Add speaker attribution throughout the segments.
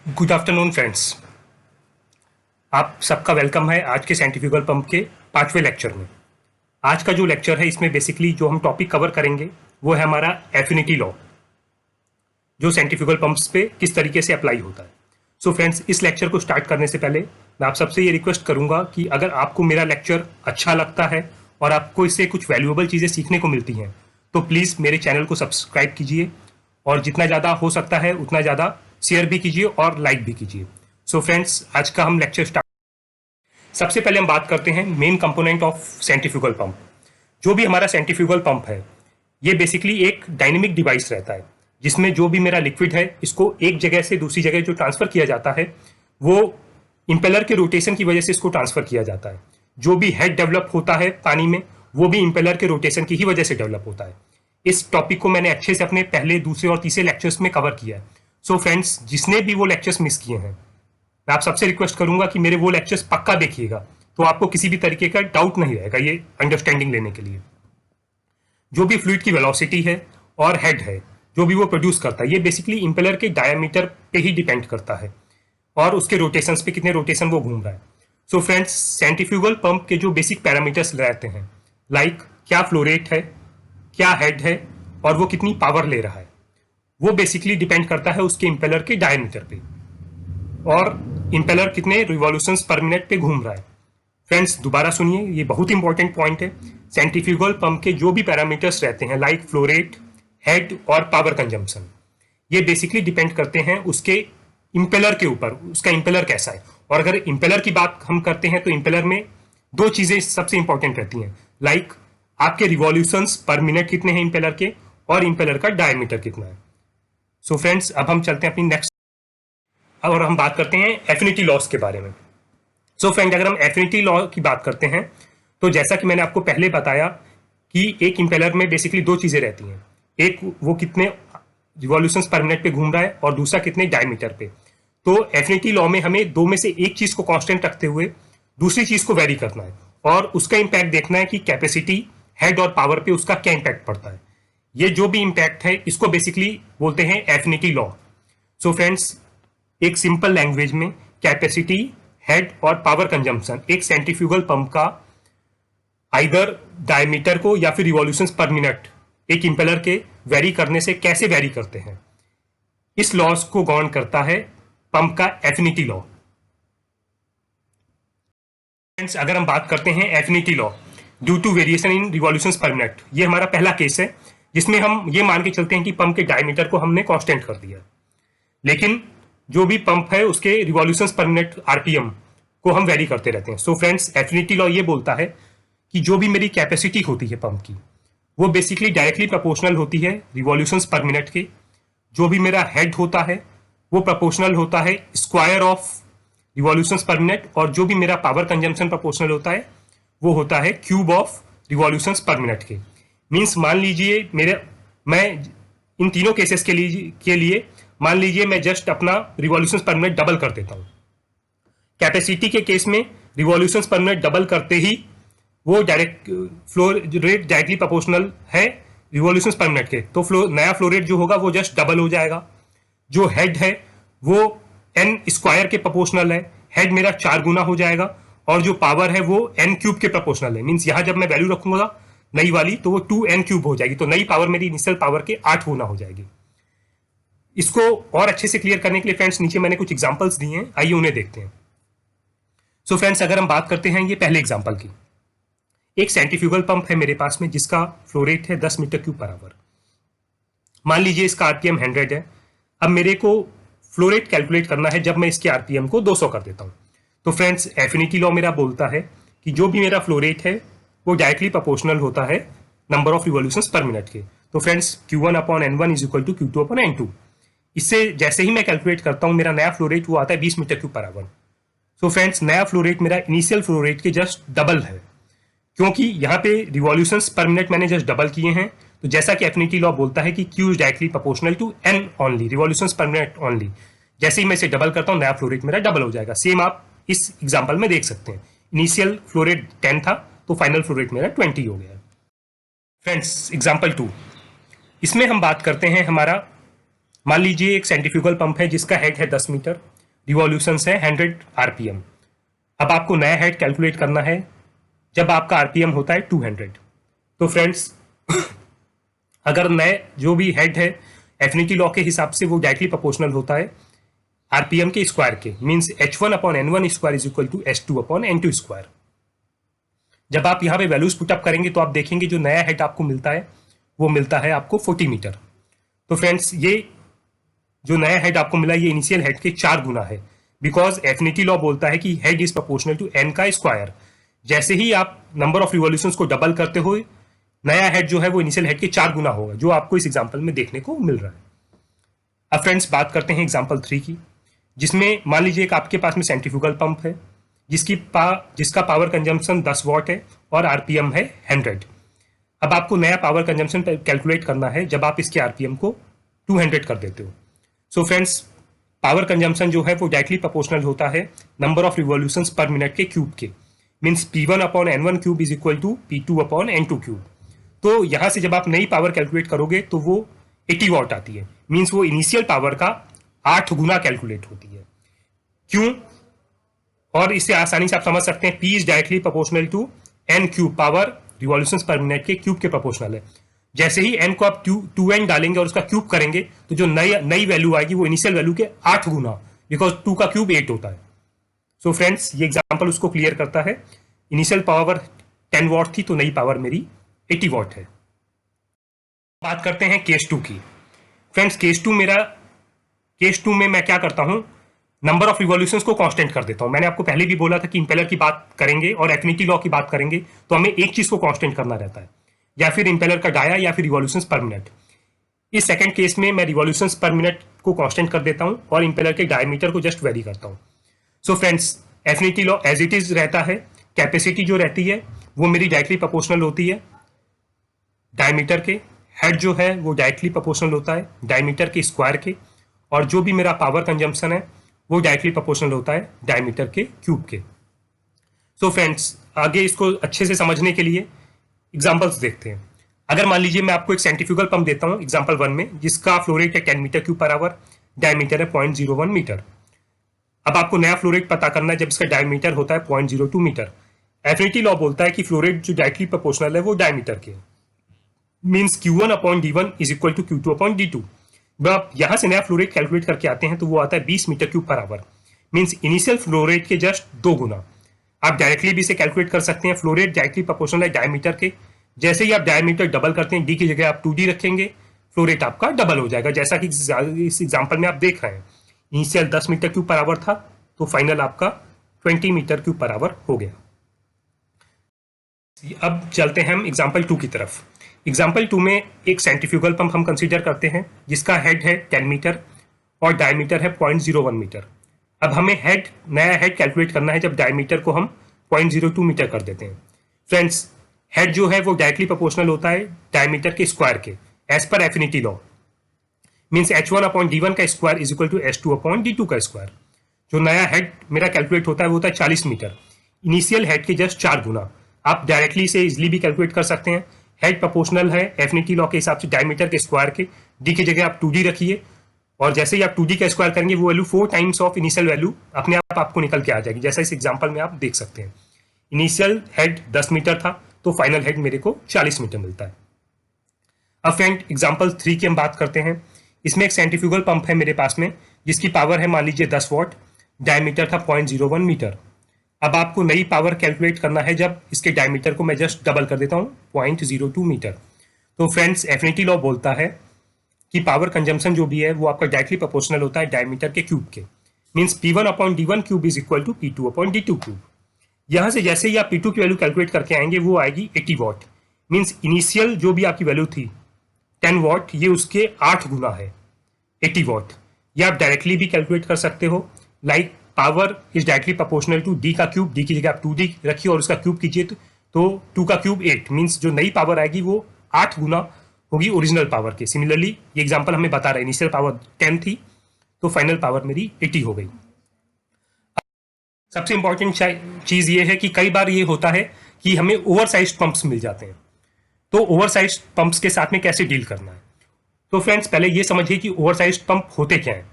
Speaker 1: Good afternoon friends. आप सबका welcome है आज के सेंट्रीफ्यूगल पंप के 5वें लेक्चर में। आज का जो लेक्चर है इसमें बेसिकली जो हम टॉपिक कवर करेंगे वो है हमारा एफिनिटी लॉ, जो सेंट्रीफ्यूगल पंप्स पे किस तरीके से अप्लाई होता है। सो फ्रेंड्स, इस लेक्चर को स्टार्ट करने से पहले मैं आप सबसे ये रिक्वेस्ट करूंगा कि अगर आपको मेरा लेक्चर अच्छा लगता है और आपको इससे कुछ वैल्यूएबल चीज़ें सीखने को मिलती हैं तो प्लीज़ मेरे चैनल को सब्सक्राइब कीजिए और जितना ज़्यादा हो सकता है उतना ज़्यादा शेयर भी कीजिए और लाइक भी कीजिए। सो फ्रेंड्स, आज का हम लेक्चर स्टार्ट। सबसे पहले हम बात करते हैं main component of centrifugal pump. जो भी हमारा सेंट्रीफ्यूगल पंप है ये बेसिकली एक डायनेमिक डिवाइस रहता है जिसमें जो भी मेरा लिक्विड है इसको एक जगह से दूसरी जगह जो ट्रांसफर किया जाता है वो इंपेलर के रोटेशन की वजह से इसको ट्रांसफर किया जाता है। जो भी हेड डेवलप होता है पानी में वो भी इंपेलर के रोटेशन की ही वजह से डेवलप होता है। इस टॉपिक को मैंने अच्छे से अपने पहले, दूसरे और तीसरे लेक्चर्स में कवर किया है। सो फ्रेंड्स, जिसने भी वो लेक्चर्स मिस किए हैं मैं आप सबसे रिक्वेस्ट करूंगा कि मेरे वो लेक्चर्स पक्का देखिएगा, तो आपको किसी भी तरीके का डाउट नहीं रहेगा ये अंडरस्टैंडिंग लेने के लिए। जो भी फ्लूइड की वेलोसिटी है और हेड है जो भी वो प्रोड्यूस करता है ये बेसिकली इंपेलर के डायमीटर पे ही डिपेंड करता है और उसके रोटेशंस पे कितने रोटेशन वो घूम रहा है। सो फ्रेंड्स, सेंट्रीफ्यूगल पंप के जो बेसिक पैरामीटर्स रहते हैं लाइक क्या फ्लो रेट है, क्या हेड है और वो कितनी पावर ले रहा है, वो बेसिकली डिपेंड करता है उसके इंपेलर के डायमीटर पे और इंपेलर कितने रिवॉल्यूशंस पर मिनट पे घूम रहा है। फ्रेंड्स, दोबारा सुनिए, ये बहुत इंपॉर्टेंट पॉइंट है। सेंट्रीफ्यूगल पंप के जो भी पैरामीटर्स रहते हैं लाइक फ्लो रेट, हेड और पावर कंजम्पशन, ये बेसिकली डिपेंड करते हैं उसके इंपेलर के ऊपर, उसका इंपेलर कैसा है। और अगर इंपेलर की बात हम करते हैं तो इंपेलर में दो चीजें सबसे इंपॉर्टेंट रहती हैं लाइक आपके रिवॉल्यूशंस पर मिनट कितने हैं इंपेलर के और इंपेलर का डायमीटर कितना है। सो फ्रेंड्स, अब हम चलते हैं अपनी नेक्स्ट और हम बात करते हैं एफिनिटी लॉस के बारे में। सो फ्रेंड, अगर हम एफिनिटी लॉ की बात करते हैं तो जैसा कि मैंने आपको पहले बताया कि एक इंपेलर में बेसिकली दो चीजें रहती हैं, एक वो कितने रिवॉल्यूशंस पर मिनट पे घूम रहा है और दूसरा कितने डायमीटर पे। तो एफिनिटी लॉ में हमें दो में से एक चीज को कांस्टेंट रखते हुए दूसरी चीज को वेरी करना है और उसका इंपैक्ट देखना है कि कैपेसिटी, हेड और पावर पे उसका क्या इंपैक्ट पड़ता है। ये जो भी इंपैक्ट है इसको बेसिकली बोलते हैं एफिनिटी लॉ। सो फ्रेंड्स, एक सिंपल लैंग्वेज में कैपेसिटी, हेड और पावर कंजम्पशन एक सेंट्रीफ्यूगल पंप का आइदर डायमीटर को या फिर रिवॉल्यूशंस पर मिनट एक इंपेलर के वेरी करने से कैसे वेरी करते हैं, इस लॉस को गवर्न करता है पंप का एफिनिटी लॉ। फ्रेंड्स, अगर हम बात करते हैं affinity law due to variation in revolutions per minute, ये हमारा पहला केस है जिसमें हम ये मान के चलते हैं कि पंप के डायमीटर को हमने कांस्टेंट कर दिया, लेकिन जो भी पंप है उसके रिवॉल्यूशंस पर मिनट आरपीएम को हम वेरी करते रहते हैं। सो फ्रेंड्स, एफिनिटी लॉ ये बोलता है कि जो भी मेरी कैपेसिटी होती है पंप की वो बेसिकली डायरेक्टली प्रोपोर्शनल होती है रिवॉल्यूशंस पर मिनट के। जो भी मेरा हेड होता है वो प्रोपोर्शनल होता है square of revolutions per minute और जो भी मेरा पावर कंजम्पशन प्रोपोर्शनल होता है वो होता है cube of revolutions per minute के। मीन्स मान लीजिए मैं इन तीनों केसेस के लिए मान लीजिए मैं जस्ट अपना रिवॉल्यूशंस पर मिनट डबल कर देता हूं। कैपेसिटी के केस में रिवॉल्यूशंस पर मिनट डबल करते ही वो direct flow rate directly proportional है रिवॉल्यूशंस पर मिनट के, तो नया फ्लो रेट जो होगा वो जस्ट डबल हो जाएगा। जो हेड है वो एन स्क्वायर के प्रोपोर्शनल है, हेड मेरा 4 गुना हो जाएगा और जो पावर है वो एन क्यूब के प्रोपोर्शनल है। मीन्स यहां जब मैं वैल्यू रखूंगा नई वाली तो वो 2n क्यूब हो जाएगी, तो नई पावर मेरी इनिशियल पावर के 8 गुना हो जाएगी। इसको और अच्छे से क्लियर करने के लिए फ्रेंड्स नीचे मैंने कुछ एग्जांपल्स दिए हैं, आइए उन्हें देखते हैं। सो फ्रेंड्स, अगर हम बात करते हैं ये पहले एग्जांपल की, एक सेंट्रीफ्यूगल पंप है मेरे पास में जिसका फ्लो रेट है 10 मीटर क्यूब पर आवर। मान लीजिए इसका आरपीएम 100 है। अब मेरे को फ्लो रेट कैलकुलेट करना है जब मैं इसके आरपीएम को 200 कर देता हूं। तो फ्रेंड्स, एफिनिटी लॉ मेरा बोलता है कि जो भी मेरा फ्लो रेट है वो डायरेक्टली प्रोपोर्शनल होता है number of revolutions per minute के। तो friends, Q1/N1 is equal to Q2/N2। इससे जैसे ही मैं कैलकुलेट करता हूं मेरा नया फ्लो रेट वो आता है 20 meter cube per hour. So friends, नया फ्लो रेट मेरा इनिशियल फ्लो रेट के जस्ट डबल है क्योंकि यहाँ पे रिवॉल्यूशंस पर मिनट मैंने जस्ट डबल किए हैं। तो जैसा कि एफिनिटी लॉ बोलता है कि Q is directly proportional to N only, revolutions per minute only. जैसे ही मैं इसे डबल करता हूँ नया फ्लो रेट मेरा डबल हो जाएगा। सेम आप इस एग्जाम्पल में देख सकते हैं, इनिशियल फ्लो रेट 10 था तो फाइनल फ्लो रेट मेरा 20 हो गया। फ्रेंड्स, एग्जाम्पल 2, इसमें हम बात करते हैं हमारा, मान लीजिए एक सेंट्रीफ्यूगल पंप है जिसका हेड है 10 मीटर, रिवॉल्यूशंस है 100 आरपीएम। अब आपको नया हेड कैलकुलेट करना है जब आपका आरपीएम होता है 200। तो फ्रेंड्स अगर नए जो भी हेड है एफिनिटी लॉ के हिसाब से वो डायरेक्टली प्रोपोर्शनल होता है आरपीएम के स्क्वायर के, means h1/n1 square is equal to h2/n2 square. जब आप यहाँ पे वैल्यूज पुटअप करेंगे तो आप देखेंगे जो नया हेड आपको मिलता है वो मिलता है आपको 40 मीटर। तो फ्रेंड्स ये जो नया हेड आपको मिला ये इनिशियल हेड के 4 गुना है, बिकॉज एफिनिटी लॉ बोलता है कि head is proportional to N का स्क्वायर। जैसे ही आप नंबर ऑफ रिवॉल्यूशंस को डबल करते हो नया हेड जो है वो इनिशियल हेड के 4 गुना होगा, जो आपको इस एग्जाम्पल में देखने को मिल रहा है। अब फ्रेंड्स बात करते हैं एग्जाम्पल 3 की, जिसमें मान लीजिए एक आपके पास में सेंट्रीफ्यूगल पंप है जिसका पावर कंजम्पशन 10 वॉट है और आरपीएम है 100। अब आपको नया पावर कंजम्पशन कैलकुलेट करना है जब आप इसके आरपीएम को 200 कर देते हो। सो फ्रेंड्स पावर कंजम्पशन जो है वो डायरेक्टली प्रोपोर्शनल होता है number of revolutions per minute के क्यूब के, means P1/n1 cube is equal to P2/n2 cube. तो यहां से जब आप नई पावर कैलकुलेट करोगे तो वो 80 वॉट आती है, मीन्स वो इनिशियल पावर का 8 गुना कैलकुलेट होती है। क्यों? और इससे आसानी से आप समझ सकते हैं P is directly proportional to n cube, power revolutions per minute के क्यूब के प्रोपोर्शनल है। जैसे ही n को आप 2n डालेंगे और उसका क्यूब करेंगे तो जो नई वैल्यू आएगी वो इनिशियल वैल्यू के 8 गुना, बिकॉज 2 का क्यूब 8 होता है। सो फ्रेंड्स ये एग्जांपल उसको क्लियर करता है। इनिशियल पावर 10 वॉट थी तो नई पावर मेरी 80 वॉट है। बात करते हैं केस 2 की। फ्रेंड्स केस 2 में मैं क्या करता हूं, नंबर ऑफ रिवॉल्यूशंस को कांस्टेंट कर देता हूं। मैंने आपको पहले भी बोला था कि इंपेलर की बात करेंगे और एफिनिटी लॉ की बात करेंगे तो हमें एक चीज को कांस्टेंट करना रहता है, या फिर इंपेलर का डाया या फिर रिवॉल्यूशंस पर मिनट। इस सेकंड केस में मैं रिवॉल्यूशंस पर मिनट को कांस्टेंट कर देता हूं और इंपेलर के डायमीटर को जस्ट वेरी करता हूं। So friends affinity law as it is रहता है, कैपेसिटी जो रहती है वो मेरी डायरेक्टली प्रोपोर्शनल होती है डायमीटर के, हेड जो है वो डायरेक्टली प्रोपोर्शनल होता है डायमीटर के स्क्वायर के, और जो भी मेरा पावर कंजम्पशन है वो डायरेक्टली प्रोपोर्शनल होता है डायमीटर के क्यूब के। सो फ्रेंड्स आगे इसको अच्छे से समझने के लिए एग्जांपल्स देखते हैं। अगर मान लीजिए मैं आपको एक सेंट्रीफ्यूगल पंप देता हूं एग्जांपल 1 में, जिसका फ्लो रेट है 10 meter cube per hour, diameter है 0.01 मीटर। अब आपको नया फ्लो रेट पता करना है जब इसका डायमीटर होता है 0.02 मीटर। एफिनिटी लॉ बोलता है कि फ्लो रेट जो डायरेक्टली प्रोपोर्शनल है वो डायमीटर के, means Q1/D1 is equal to Q2/D2। जब आप यहां से नया फ्लो रेट कैलकुलेट करके आते हैं तो वो आता है 20 meter cube per hour, means initial flow rate के जस्ट 2 गुना। आप डायरेक्टली भी इसे कैलकुलेट कर सकते हैं, फ्लो रेट डायरेक्टली प्रोपोर्शनल है डायमीटर के। जैसे ही आप डायमीटर डबल करते हैं, डी की जगह आप 2D रखेंगे, फ्लो रेट आपका डबल हो जाएगा, जैसा कि इस एग्जाम्पल में आप देख रहे हैं। Initial 10 meter cube per hour था तो फाइनल आपका 20 मीटर क्यूब पर आवर हो गया। अब चलते हैं हम एग्जाम्पल 2 की तरफ। एग्जाम्पल 2 में एक सेंट्रीफ्यूगल पंप हम कंसीडर करते हैं जिसका हेड है 10 मीटर और डायमीटर है 0.01 मीटर। अब हमें नया हेड कैलकुलेट करना है जब डायमीटर को हम 0.02 मीटर कर देते हैं। फ्रेंड्स हेड जो है वो डायरेक्टली प्रोपोर्शनल होता है डायमीटर के स्क्वायर के, as per affinity law, means h1/D1 का square is equal to h2/D2 का स्क्वायर। जो नया हेड मेरा कैलकुलेट होता है वो होता है 40 मीटर, इनिशियल हेड के जस्ट 4 गुना। आप डायरेक्टली इसे इजिली भी कैलकुलेट कर सकते हैं। हेड प्रोपोर्शनल है एफिनिटी लॉ के हिसाब से डायमीटर के स्क्वायर के, डी की जगह आप 2D रखिए, और जैसे ही आप 2D का स्क्वायर करेंगे वो value 4 times of initial value अपने आप आपको निकल के आ जाएगी, जैसा इस एग्जांपल में आप देख सकते हैं। इनिशियल हेड 10 मीटर था तो फाइनल हेड मेरे को 40 मीटर मिलता है। अब फ्रेंड एग्जांपल 3 की हम बात करते हैं। इसमें एक सेंट्रीफ्यूगल पंप है मेरे पास में जिसकी पावर है मान लीजिए 10 वॉट, डायमीटर था 0.01 मीटर। अब आपको नई पावर कैलकुलेट करना है जब इसके डायमीटर को मैं जस्ट डबल कर देता हूँ 0.02 मीटर। तो फ्रेंड्स एफिनिटी लॉ बोलता है कि पावर कंजम्पशन जो भी है वो आपका डायरेक्टली प्रोपोर्शनल होता है डायमीटर के क्यूब के, means P1/D1 cube is equal to P2/D2 cube. यहां से जैसे ही आप P2 की वैल्यू कैलकुलेट करके आएंगे वो आएगी 80 वॉट, मीन्स इनिशियल जो भी आपकी वैल्यू थी 10 वॉट, ये उसके 8 गुना है 80 वॉट। ये आप डायरेक्टली भी कैलकुलेट कर सकते हो, like power is directly proportional to D का क्यूब, डी की जगह आप 2D रखिए और उसका क्यूब कीजिए तो 2 का क्यूब 8, मीन्स जो नई पावर आएगी वो 8 गुना होगी ओरिजिनल पावर के। सिमिलरली ये एग्जांपल हमें बता रहा है इनिशियल पावर 10 थी तो फाइनल पावर मेरी 80 हो गई। सबसे इंपॉर्टेंट चीज ये है कि कई बार ये होता है कि हमें ओवरसाइज्ड पंप्स मिल जाते हैं, तो ओवरसाइज्ड पंप्स के साथ में कैसे डील करना है। तो फ्रेंड्स पहले ये समझिए कि ओवरसाइज्ड पंप होते क्या हैं।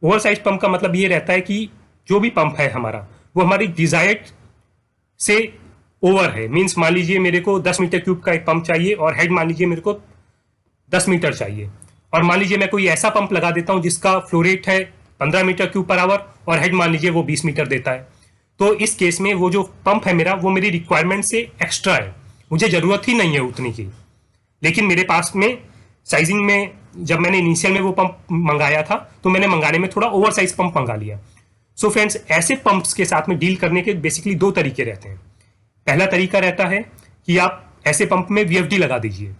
Speaker 1: ओवर साइज पंप का मतलब ये रहता है कि जो भी पंप है हमारा वो हमारी डिजायर्ड से ओवर है। मीन्स मान लीजिए मेरे को 10 मीटर क्यूब का एक पंप चाहिए और हेड मान लीजिए मेरे को 10 मीटर चाहिए, और मान लीजिए मैं कोई ऐसा पंप लगा देता हूं जिसका फ्लो रेट है 15 मीटर क्यूब पर आवर और हेड मान लीजिए वो 20 मीटर देता है, तो इस केस में वो जो पंप है मेरा वो मेरी रिक्वायरमेंट से एक्स्ट्रा है, मुझे जरूरत ही नहीं है उतनी की। लेकिन मेरे पास में साइजिंग में जब मैंने इनिशियल में वो पंप मंगाया था तो मैंने मंगाने में थोड़ा ओवर साइज पंप मंगा लिया। सो फ्रेंड्स, ऐसे पंप्स के साथ में डील करने के बेसिकली दो तरीके रहते हैं। पहला तरीका रहता है कि आप ऐसे पंप में वीएफडी लगा दीजिए।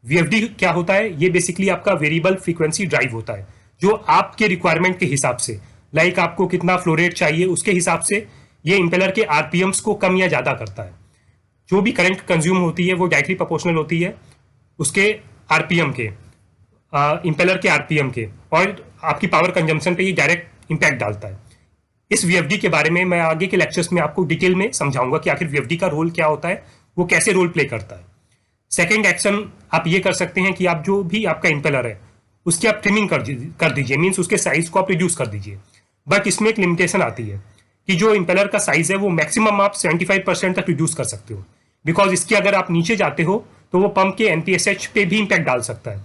Speaker 1: वीएफडी क्या होता है? ये बेसिकली आपका वेरिएबल फ्रीक्वेंसी ड्राइव होता है, जो आपके रिक्वायरमेंट के हिसाब से, लाइक आपको कितना फ्लो रेट चाहिए उसके हिसाब से ये इंपेलर के आरपीएम्स को कम या ज्यादा करता है। जो भी करंट कंज्यूम होती है वो डायरेक्टली प्रोपोर्शनल होती है उसके आरपीएम के, इंपेलर के आरपीएम के, और आपकी पावर कंजम्पशन पे ये डायरेक्ट इंपैक्ट डालता है। इस वीएफडी के बारे में मैं आगे के लेक्चर्स में आपको डिटेल में समझाऊंगा कि आखिर वीएफडी का रोल क्या होता है, वो कैसे रोल प्ले करता है। सेकेंड एक्शन आप ये कर सकते हैं कि आप जो भी आपका इंपेलर है उसकी आप ट्रिमिंग कर दीजिए, मीन्स उसके साइज को आप रिड्यूस कर दीजिए। बट इसमें एक लिमिटेशन आती है कि जो इंपेलर का साइज है वो मैक्सिमम आप 75% तक रिड्यूस कर सकते हो, बिकॉज इसके अगर आप नीचे जाते हो तो वो पंप के एनपीएसएच पे भी इंपैक्ट डाल सकता है।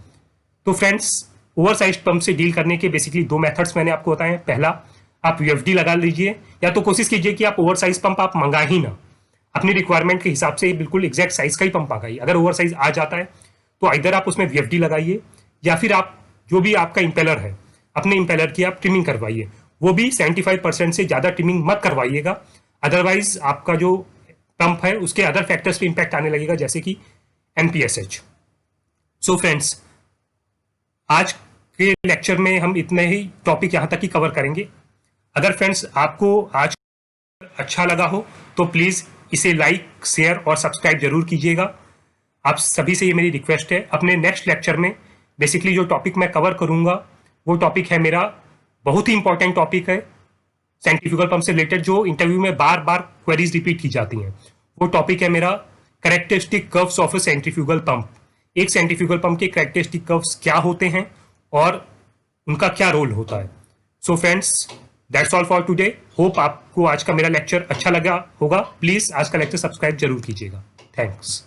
Speaker 1: तो फ्रेंड्स, ओवर साइज पंप से डील करने के बेसिकली दो मेथड्स मैंने आपको बताए हैं। पहला, आप वीएफडी लगा लीजिए, या तो कोशिश कीजिए कि आप ओवर साइज पंप आप मंगा ही ना, अपनी रिक्वायरमेंट के हिसाब से बिल्कुल एग्जैक्ट साइज का ही पंप मंगाइए। अगर ओवर साइज आ जाता है तो इधर आप उसमें वीएफडी लगाइए, या फिर आप जो भी आपका इंपेलर है अपने इंपेलर की आप ट्रिमिंग करवाइए। वो भी 75% से ज्यादा ट्रिमिंग मत करवाइएगा, अदरवाइज आपका जो पंप है उसके अदर फैक्टर्स पे इंपैक्ट आने लगेगा, जैसे कि एनपीएसएच। सो फ्रेंड्स, आज के लेक्चर में हम इतने ही टॉपिक यहां तक ही कवर करेंगे। अगर फ्रेंड्स आपको आज अच्छा लगा हो तो प्लीज इसे लाइक, शेयर और सब्सक्राइब जरूर कीजिएगा। आप सभी से ये मेरी रिक्वेस्ट है। अपने नेक्स्ट लेक्चर में बेसिकली जो टॉपिक मैं कवर करूंगा वो टॉपिक है मेरा बहुत ही इंपॉर्टेंट टॉपिक है सेंट्रीफ्यूगल पंप से रिलेटेड, जो इंटरव्यू में बार बार क्वेरीज रिपीट की जाती हैं। वो टॉपिक है मेरा characteristic curves of A centrifugal pump. एक सेंट्रीफ्यूगल पंप के कैरेक्टरिस्टिक कर्व्स क्या होते हैं और उनका क्या रोल होता है। So friends, that's all for today. Hope आपको आज का मेरा लेक्चर अच्छा लगा होगा। प्लीज आज का लेक्चर सब्सक्राइब जरूर कीजिएगा। थैंक्स।